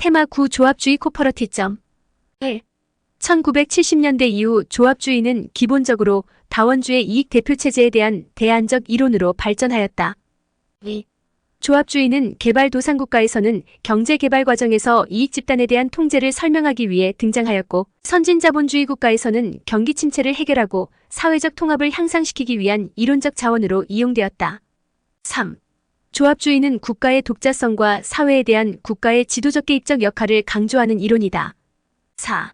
테마 9 조합주의 코퍼러티점 1. 1970년대 이후 조합주의는 기본적으로 다원주의 이익 대표체제에 대한 대안적 이론으로 발전하였다. 2. 조합주의는 개발도상국가에서는 경제개발 과정에서 이익집단에 대한 통제를 설명하기 위해 등장하였고, 선진자본주의 국가에서는 경기 침체를 해결하고 사회적 통합을 향상시키기 위한 이론적 자원으로 이용되었다. 3. 조합주의는 국가의 독자성과 사회에 대한 국가의 지도적 개입적 역할을 강조하는 이론이다. 4.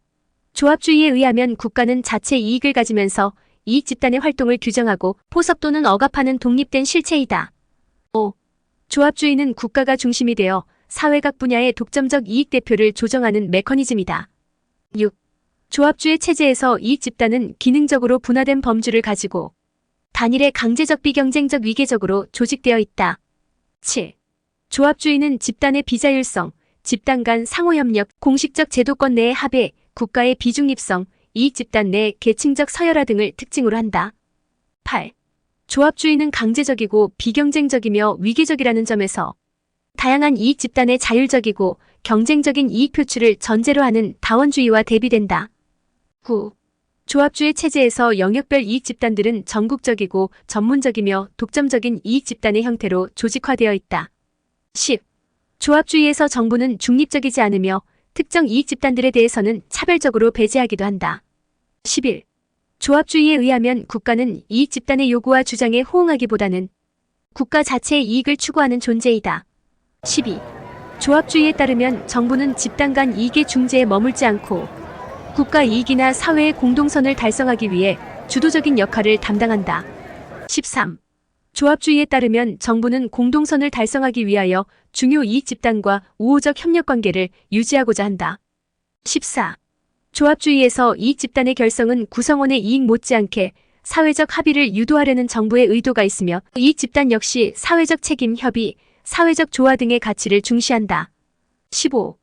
조합주의에 의하면 국가는 자체 이익을 가지면서 이익집단의 활동을 규정하고 포섭 또는 억압하는 독립된 실체이다. 5. 조합주의는 국가가 중심이 되어 사회 각 분야의 독점적 이익 대표를 조정하는 메커니즘이다. 6. 조합주의 체제에서 이익 집단은 기능적으로 분화된 범주를 가지고 단일의 강제적 비경쟁적 위계적으로 조직되어 있다. 7. 조합주의는 집단의 비자율성, 집단 간 상호협력, 공식적 제도권 내의 합의, 국가의 비중립성, 이익 집단 내 계층적 서열화 등을 특징으로 한다. 8. 조합주의는 강제적이고 비경쟁적이며 위계적이라는 점에서 다양한 이익 집단의 자율적이고 경쟁적인 이익 표출을 전제로 하는 다원주의와 대비된다. 9. 조합주의 체제에서 영역별 이익 집단들은 전국적이고 전문적이며 독점적인 이익 집단의 형태로 조직화되어 있다. 10. 조합주의에서 정부는 중립적이지 않으며 특정 이익 집단들에 대해서는 차별적으로 배제하기도 한다. 11. 조합주의에 의하면 국가는 이익 집단의 요구와 주장에 호응하기보다는 국가 자체의 이익을 추구하는 존재이다. 12. 조합주의에 따르면 정부는 집단 간 이익의 중재에 머물지 않고 국가 이익이나 사회의 공동선을 달성하기 위해 주도적인 역할을 담당한다. 13. 조합주의에 따르면 정부는 공동선을 달성하기 위하여 중요 이익 집단과 우호적 협력 관계를 유지하고자 한다. 14. 조합주의에서 이익 집단의 결성은 구성원의 이익 못지않게 사회적 합의를 유도하려는 정부의 의도가 있으며 이익 집단 역시 사회적 책임, 협의, 사회적 조화 등의 가치를 중시한다. 15.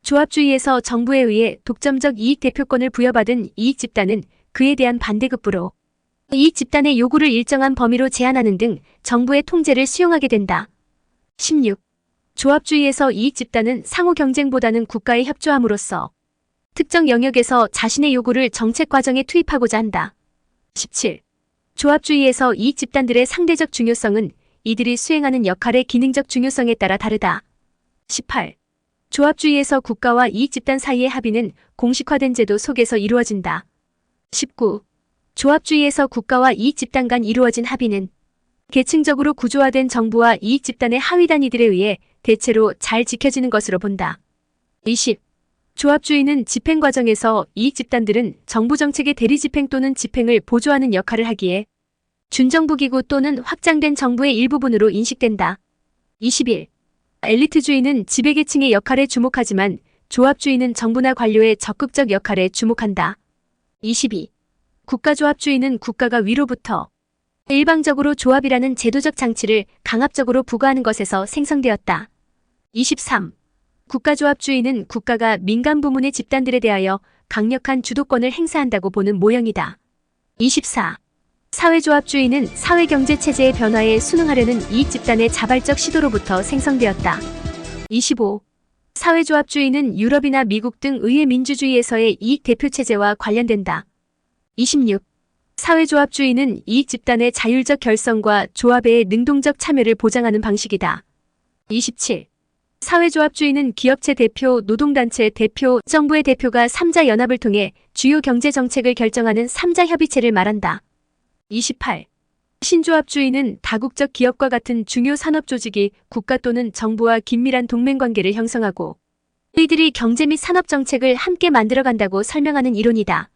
조합주의에서 정부에 의해 독점적 이익 대표권을 부여받은 이익 집단은 그에 대한 반대급부로 이익 집단의 요구를 일정한 범위로 제한하는 등 정부의 통제를 수용하게 된다. 16. 조합주의에서 이익 집단은 상호 경쟁보다는 국가에 협조함으로써 특정 영역에서 자신의 요구를 정책 과정에 투입하고자 한다. 17. 조합주의에서 이익 집단들의 상대적 중요성은 이들이 수행하는 역할의 기능적 중요성에 따라 다르다. 18. 조합주의에서 국가와 이익 집단 사이의 합의는 공식화된 제도 속에서 이루어진다. 19. 조합주의에서 국가와 이익 집단 간 이루어진 합의는 계층적으로 구조화된 정부와 이익 집단의 하위 단위들에 의해 대체로 잘 지켜지는 것으로 본다. 20. 조합주의는 집행 과정에서 이익 집단들은 정부 정책의 대리 집행 또는 집행을 보조하는 역할을 하기에 준정부기구 또는 확장된 정부의 일부분으로 인식된다. 21. 엘리트주의는 지배계층의 역할에 주목하지만 조합주의는 정부나 관료의 적극적 역할에 주목한다. 22. 국가조합주의는 국가가 위로부터 일방적으로 조합이라는 제도적 장치를 강압적으로 부과하는 것에서 생성되었다. 23. 국가조합주의는 국가가 민간 부문의 집단들에 대하여 강력한 주도권을 행사한다고 보는 모형이다. 24. 사회조합주의는 사회경제체제의 변화에 순응하려는 이익 집단의 자발적 시도로부터 생성되었다. 25. 사회조합주의는 유럽이나 미국 등 의회 민주주의에서의 이익 대표체제와 관련된다. 26. 사회조합주의는 이익 집단의 자율적 결성과 조합의 능동적 참여를 보장하는 방식이다. 27. 사회조합주의는 기업체 대표, 노동단체 대표, 정부의 대표가 3자 연합을 통해 주요 경제정책을 결정하는 3자 협의체를 말한다. 28. 신조합주의는 다국적 기업과 같은 중요 산업조직이 국가 또는 정부와 긴밀한 동맹관계를 형성하고 이들이 경제 및 산업정책을 함께 만들어간다고 설명하는 이론이다.